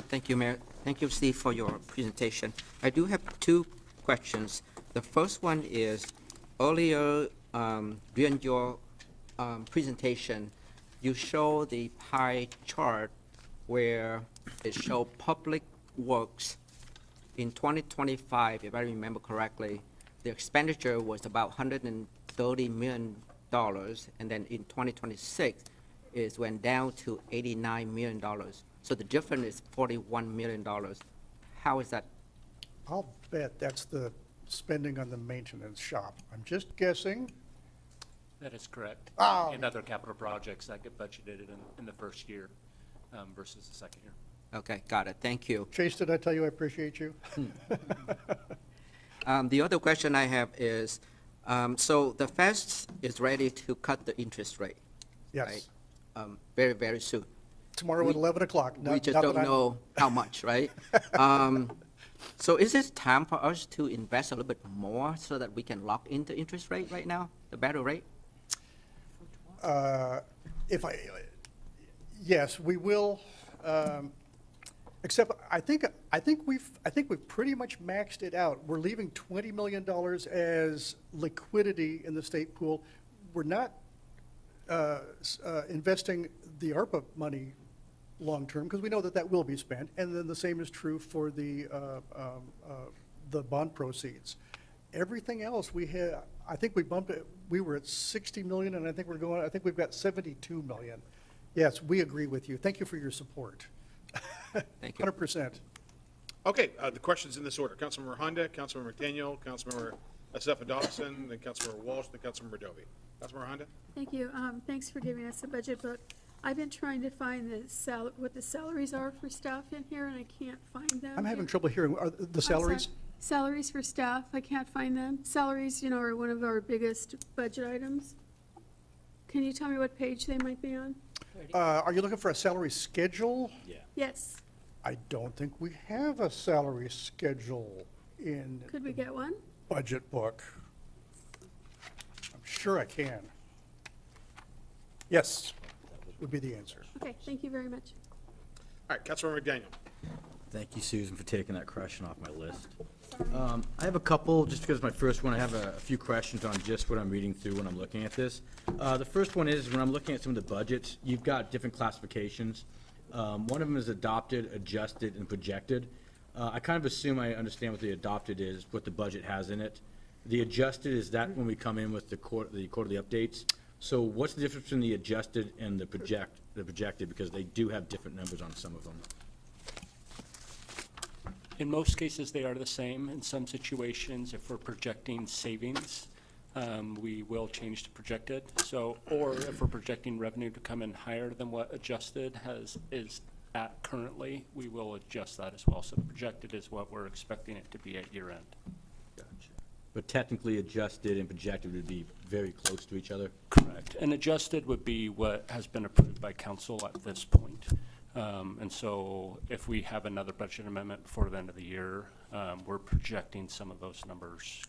E: Thank you, Mayor. Thank you, Steve, for your presentation. I do have two questions. The first one is, earlier during your presentation, you show the pie chart where it showed public works in 2025, if I remember correctly, the expenditure was about $130 million, and then in 2026, it went down to $89 million. So the difference is $41 million. How is that?
D: I'll bet that's the spending on the maintenance shop. I'm just guessing.
F: That is correct.
D: Oh.
F: And other capital projects that get budgeted in the first year versus the second year.
E: Okay, got it. Thank you.
D: Chase, did I tell you I appreciate you?
E: The other question I have is, so the Fed is ready to cut the interest rate, right?
D: Yes.
E: Very, very soon.
D: Tomorrow at 11 o'clock.
E: We just don't know how much, right? So is it time for us to invest a little bit more so that we can lock in the interest rate right now, the better rate?
D: Yes, we will. Except I think we've pretty much maxed it out. We're leaving $20 million as liquidity in the state pool. We're not investing the ARPA money long-term, because we know that that will be spent, and then the same is true for the bond proceeds. Everything else, I think we bumped it, we were at 60 million, and I think we've got 72 million. Yes, we agree with you. Thank you for your support.
E: Thank you.
D: 100%.
B: Okay, the questions in this order. Councilmember Honda, Councilmember McDaniel, Councilmember Asefa Dawson, then Councilmember Walsh, then Councilmember Dovey. Councilmember Honda?
A: Thank you. Thanks for giving us a budget book. I've been trying to find what the salaries are for staff in here, and I can't find them.
D: I'm having trouble hearing. Are the
A: I'm sorry.
D: salaries?
A: Salaries for staff, I can't find them. Salaries, are one of our biggest budget items. Can you tell me what page they might be on?
D: Are you looking for a salary schedule?
A: Yes.
D: I don't think we have a salary schedule in
A: Could we get one?
D: budget book. I'm sure I can. Yes, would be the answer.
A: Okay, thank you very much.
B: All right, Councilmember McDaniel.
G: Thank you, Susan, for taking that question off my list. I have a couple, just because it's my first one, I have a few questions on just what I'm reading through when I'm looking at this. The first one is, when I'm looking at some of the budgets, you've got different classifications. One of them is adopted, adjusted, and projected. I kind of assume I understand what the adopted is, what the budget has in it. The adjusted, is that when we come in with the quarterly updates? So what's the difference between the adjusted and the projected, because they do have different numbers on some of them?
F: In most cases, they are the same. In some situations, if we're projecting savings, we will change to projected. So, or if we're projecting revenue to come in higher than what adjusted is at currently, we will adjust that as well. So the projected is what we're expecting it to be at year end.
G: Gotcha. But technically, adjusted and projected would be very close to each other?
F: Correct. And adjusted would be what has been approved by council at this point. And so if we have another budget amendment before the end of the year, we're projecting some of those numbers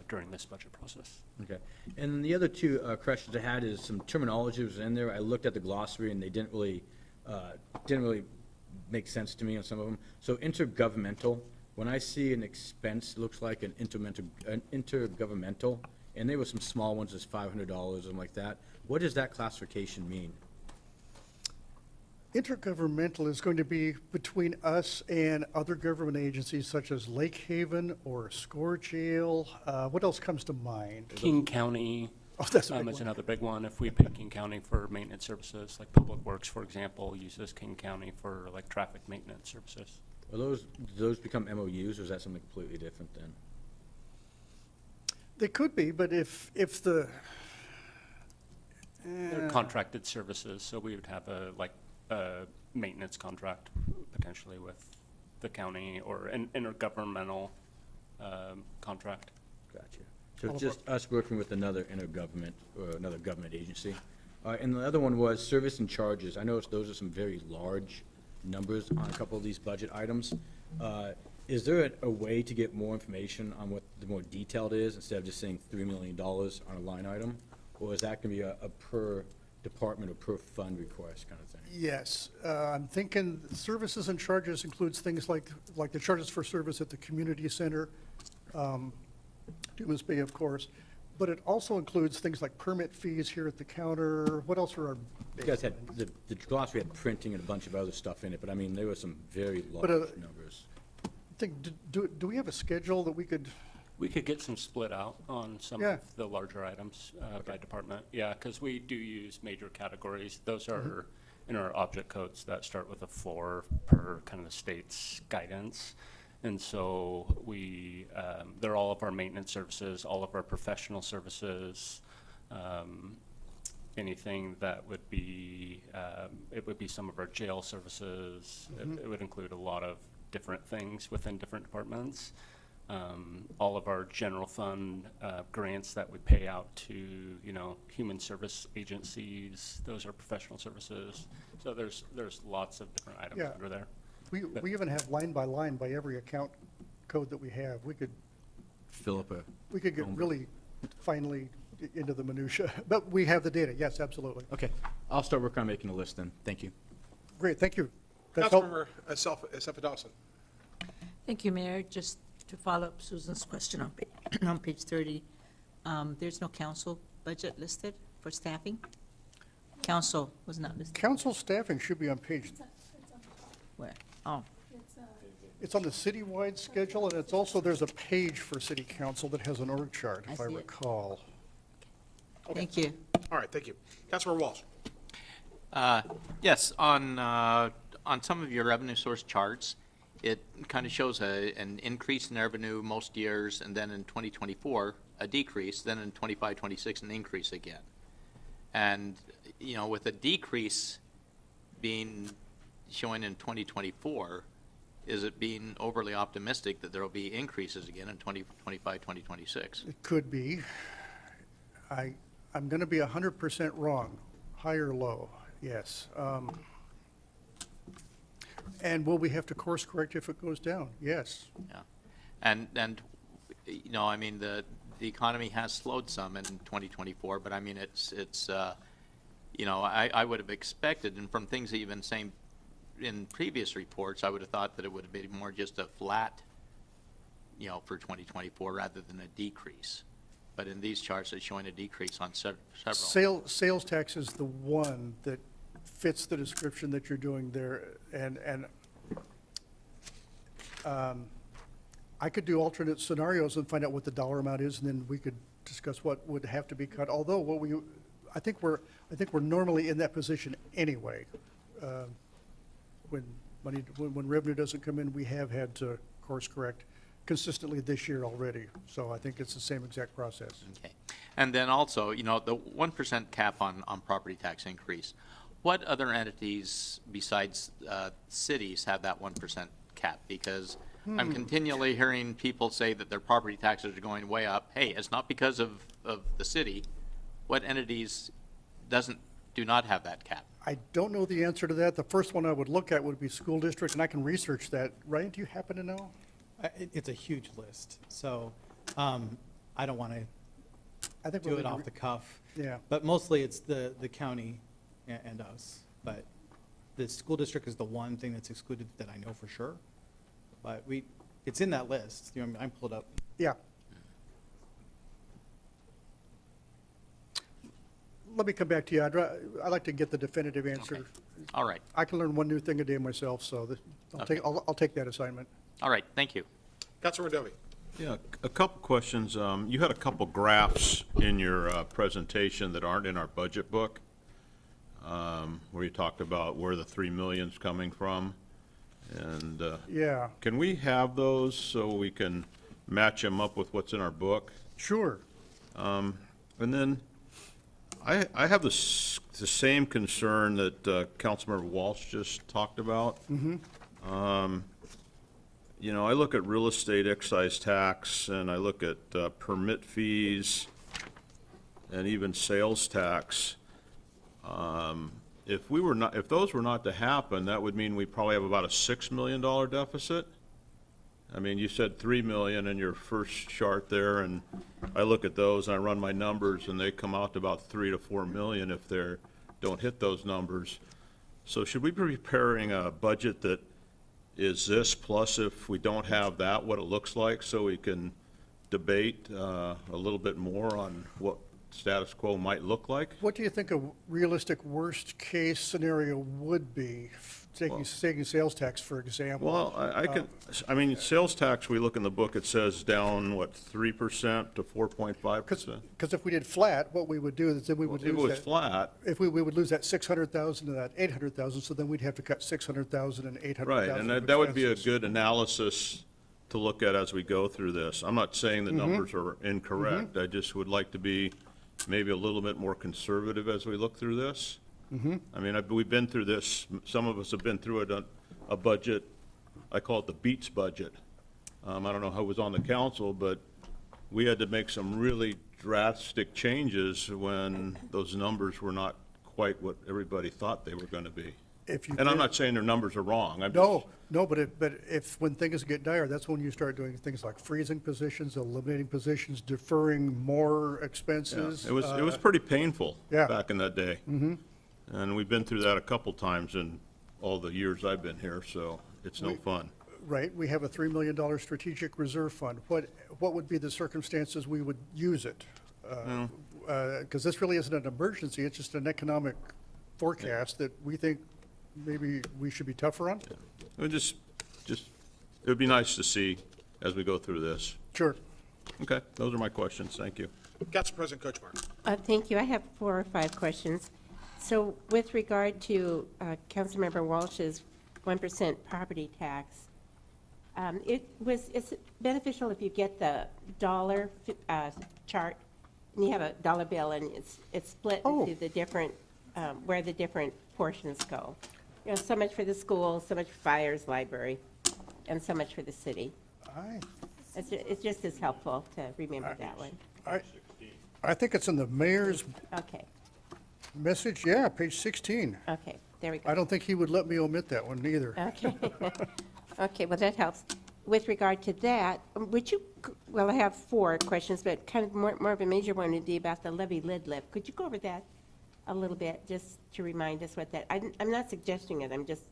F: during this budget process.
G: Okay. And the other two questions I had is some terminology was in there. I looked at the glossary and they didn't really make sense to me on some of them. So intergovernmental, when I see an expense, it looks like an intergovernmental, and there were some small ones as $500, something like that. What does that classification mean?
D: Intergovernmental is going to be between us and other government agencies such as Lake Haven or Score Jail. What else comes to mind?
F: King County
D: Oh, that's a big
F: is
D: one.
F: another big one. If we pick King County for maintenance services, like Public Works, for example, uses King County for like traffic maintenance services.
G: Are do those become MOUs, or is that something completely different then?
D: They could be, but if the,
F: They're contracted services, so we would have a maintenance contract potentially with the county, or an intergovernmental contract.
G: Gotcha. So it's just us working with another intergovernment, or another government agency. And the other one was service and charges. I noticed those are some very large numbers on a couple of these budget items. Is there a way to get more information on what the more detailed is, instead of just saying $3 million on a line item? Or is that gonna be a per department or per fund request kind of thing?
D: Yes, I'm thinking services and charges includes things like the charges for service at the community center, Dumas Bay, of course, but it also includes things like permit fees here at the counter. What else are our?
G: You guys had, the glossary had printing and a bunch of other stuff in it, but I mean, there were some very large
D: But,
G: numbers.
D: Do we have a schedule that we could,
F: We could get some split out on some
D: Yeah.
F: of the larger items by department. Yeah, because we do use major categories. Those are in our object codes that start with a 4 per kind of the state's guidance. And so we, they're all of our maintenance services, all of our professional services, anything that would be, it would be some of our jail services. It would include a lot of different things within different departments. All of our general fund grants that we pay out to, you know, human service agencies, those are professional services. So there's lots of different items
D: Yeah.
F: under there.
D: we even have line by every account code that we have. We could
G: Fill up a,
D: get really finely into the minutia, but we have the data, yes, absolutely.
G: okay, I'll start working on making a list then. Thank you.
D: Great, thank you. That's help-
B: Councilmember Sefa Dawson.
H: Thank you, Mayor. Just to follow up Susan's question on on page 30, there's no council budget listed for staffing? Council was not listed.
D: Council staffing should be on page,
H: Where? Oh,
D: it's on the citywide schedule, and it's also, there's a page for city council that has an org chart, if
H: I
D: I
H: see it.
D: recall.
H: thank you.
B: All right, thank you. Councilmember Walsh.
I: Yes, on some of your revenue source charts, it kind of shows an increase in revenue most years, and then in 2024, a decrease, then in 25, 26, an increase again. And, you know, with a decrease being showing in 2024, is it being overly optimistic that there will be increases again in 2025, 2026?
D: It could be. I'm going to be 100% wrong, high or low, yes. And will we have to course correct if it goes down? Yes.
I: Yeah. And, you know, I mean, the economy has slowed some in 2024, but I mean, it's you know, I would have expected, and from things that you've been saying in previous reports, I would have thought that it would have been more just a flat, you know, for 2024 rather than a decrease. But in these charts, it's showing a decrease on several.
D: Sales tax is the one that fits the description that you're doing there, and I could do alternate scenarios and find out what the dollar amount is, and then we could discuss what would have to be cut. Although I think we're normally in that position anyway. When revenue doesn't come in, we have had to course correct consistently this year already. So I think it's the same exact process.
I: Okay. And then also, you know, the 1% cap on property tax increase. What other entities besides cities have that 1% cap? Because I'm continually hearing people say that their property taxes are going way up. Hey, it's not because of the city. What entities do not have that cap?
D: I don't know the answer to that. The first one I would look at would be school district, and I can research that. Ryan, do you happen to know?
J: It's a huge list, so I don't want to
D: I think
J: do
D: we'll
J: it
D: need to
J: off the cuff.
D: Yeah.
J: But mostly it's the county and us. But the school district is the one thing that's excluded that I know for sure. But it's in that list. You know, I pulled up.
D: Yeah. Let me come back to you. I'd like to get the definitive answer.
I: Okay. All right.
D: I can learn one new thing a day myself, so I'll take that assignment.
I: All right. Thank you.
B: Councilmember Dovey.
K: Yeah, a couple questions. You had a couple graphs in your presentation that aren't in our budget book, where you talked about where the 3 million's coming from. And
D: Yeah,
K: can we have those so we can match them up with what's in our book?
D: sure.
K: And then I have the same concern that Councilmember Walsh just talked about. You know, I look at real estate excise tax, and I look at permit fees, and even sales tax. If those were not to happen, that would mean we probably have about a $6 million deficit. I mean, you said 3 million in your first chart there, and I look at those and I run my numbers, and they come out to about 3 to 4 million if they don't hit those numbers. So should we be preparing a budget that is this, plus if we don't have that, what it looks like, so we can debate a little bit more on what status quo might look like?
D: What do you think a realistic worst-case scenario would be, taking sales tax, for example?
K: Well, I mean, sales tax, we look in the book, it says down, what, 3% to 4.5%?
D: Because if we did flat, what we would do is then we would
K: If it
D: lose
K: was
D: that.
K: flat,
D: If we would lose that 600,000 to that 800,000, so then we'd have to cut 600,000 and 800,000.
K: right, and
D: of
K: that would be a
D: expenses.
K: good analysis to look at as we go through this. I'm not saying the numbers are incorrect, I just would like to be maybe a little bit more conservative as we look through this. I mean, we've been through this, some of us have been through a budget, I call it the Beats budget. I don't know who was on the council, but we had to make some really drastic changes when those numbers were not quite what everybody thought they were gonna be.
D: If you
K: And I'm
D: did-
K: not saying their numbers are wrong, I'm
D: No,
K: just,
D: no, but if, when things get dire, that's when you start doing things like freezing positions, eliminating positions, deferring more
K: yeah,
D: expenses.
K: it was pretty painful
D: yeah.
K: back in that day. And we've been through that a couple times in all the years I've been here, so it's no fun.
D: Right, we have a $3 million strategic reserve fund. What would be the circumstances we would use it? Because this really isn't an emergency, it's just an economic forecast that we think maybe we should be tougher on?
K: It would just, it would be nice to see as we go through this.
D: Sure.
K: Okay, those are my questions, thank you.
B: Council President Kuchar.
L: Thank you. I have 4 or 5 questions. So with regard to Councilmember Walsh's 1% property tax, it's beneficial if you get the dollar chart, and you have a dollar bill, and it's split
D: Oh.
L: into the different, where the different portions go. You know, so much for the school, so much for fires, library, and so much for the city. It's just as helpful to remember that one.
D: I think it's in the mayor's
L: Okay,
D: message, yeah, page 16.
L: okay, there we go.
D: I don't think he would let me omit that one either.
L: Okay. Okay, well, that helps. With regard to that, would you, well, I have 4 questions, but kind of more of a major one would be about the levy lid lift. Could you go over that a little bit, just to remind us what that, I'm not suggesting it, I'm just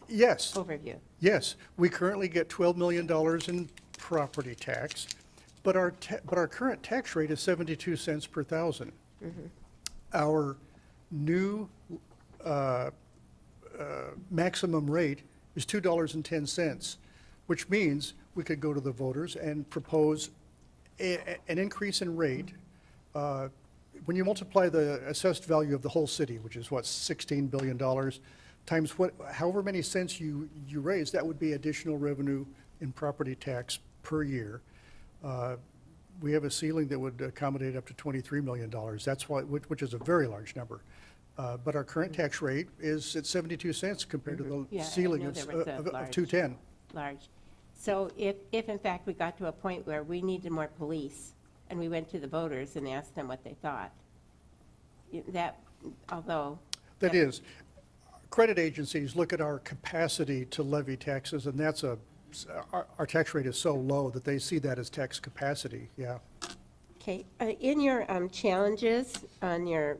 D: Yes.
L: overview.
D: Yes, we currently get $12 million in property tax, but our current tax rate is 72 cents per thousand. Our new maximum rate is $2.10, which means we could go to the voters and propose an increase in rate. When you multiply the assessed value of the whole city, which is what, $16 billion, times however many cents you raise, that would be additional revenue in property tax per year. We have a ceiling that would accommodate up to $23 million. That's why, which is a very large number. But our current tax rate is at 72 cents compared to
L: Yeah,
D: the
L: I
D: ceiling
L: know
D: of
L: there was a
D: of
L: large-
D: 210.
L: Large. So if in fact we got to a point where we needed more police, and we went to the voters and asked them what they thought, that, although.
D: That is, credit agencies look at our capacity to levy taxes, and that's our tax rate is so low that they see that as tax capacity, yeah.
L: Okay, in your challenges, on your,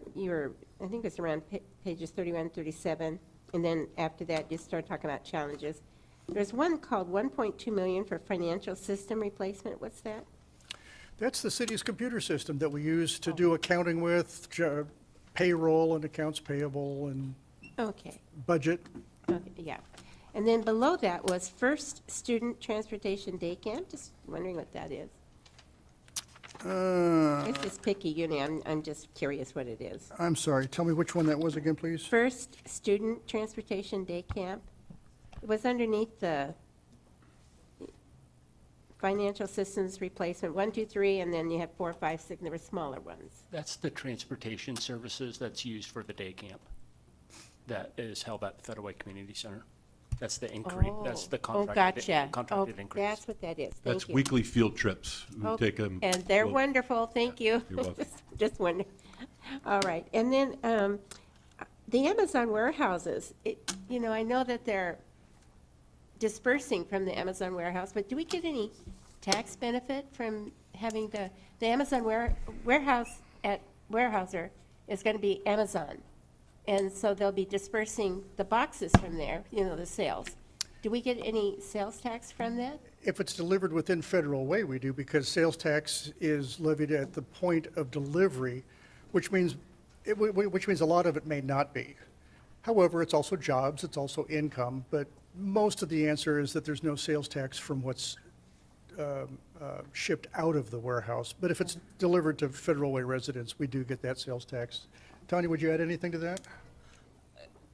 L: I think it's around pages 31, 37, and then after that, you start talking about challenges. There's one called 1.2 million for financial system replacement. What's that?
D: That's the city's computer system that we use to do accounting with, payroll and accounts payable and
L: Okay,
D: budget.
L: okay, yeah. And then below that was First Student Transportation Day Camp. Just wondering what that is. It's just picky, you know, I'm just curious what it is.
D: I'm sorry, tell me which one that was again, please?
L: First Student Transportation Day Camp. It was underneath the financial systems replacement, 1, 2, 3, and then you had 4, 5, 6, and there were smaller ones.
F: That's the transportation services that's used for the day camp that is held at the Federal Way Community Center. That's the increase, that's the
L: Gotcha.
F: contracted increase.
L: That's what that is.
M: That's
L: Thank you.
M: weekly field trips. We
L: Oh,
M: take them.
L: And they're wonderful, thank you.
M: You're welcome.
L: Just wondering. All right, and then the Amazon warehouses, you know, I know that they're dispersing from the Amazon warehouse, but do we get any tax benefit from having the Amazon warehouse at Weyerhaeuser is going to be Amazon? And so they'll be dispersing the boxes from there, you know, the sales. Do we get any sales tax from that?
D: If it's delivered within Federal Way, we do, because sales tax is levied at the point of delivery, which means, which means a lot of it may not be. However, it's also jobs, it's also income, but most of the answer is that there's no sales tax from what's shipped out of the warehouse. But if it's delivered to Federal Way residents, we do get that sales tax. Tanya, would you add anything to that?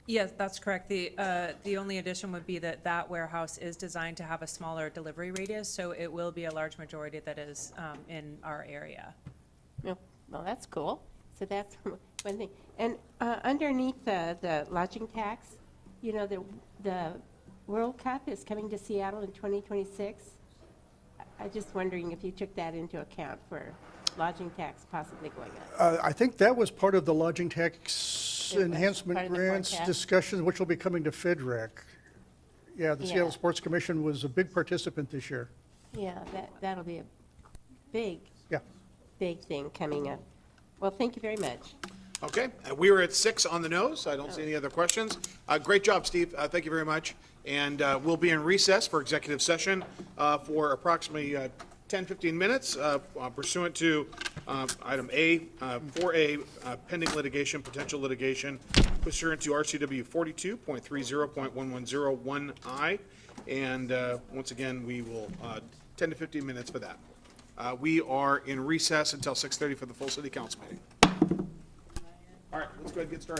M: Yes, that's correct. The only addition would be that that warehouse is designed to have a smaller delivery radius, so it will be a large majority that is in our area.
L: No, well, that's cool. So that's one thing. And underneath the lodging tax, you know, the World Cup is coming to Seattle in 2026. I'm just wondering if you took that into account for lodging tax possibly going up.
D: I think that was part of the lodging tax
L: It was
D: enhancement
L: part of the
D: grants
L: forecast.
D: discussion, which will be coming to FedRec. Yeah, the Seattle
L: Yeah.
D: Sports Commission was a big participant this year.
L: Yeah, that'll be a big,
D: Yeah.
L: big thing coming up. Well, thank you very much.
B: Okay, we were at 6 on the nose. I don't see any other questions. Great job, Steve. Thank you very much. And we'll be in recess for executive session for approximately 10, 15 minutes pursuant to item A, 4A, pending litigation, potential litigation, pursuant to RCW 42.30.1101I. And once again, we will 10 to 15 minutes for that. We are in recess until 6:30 for the full city council meeting. All right, let's go ahead and get started.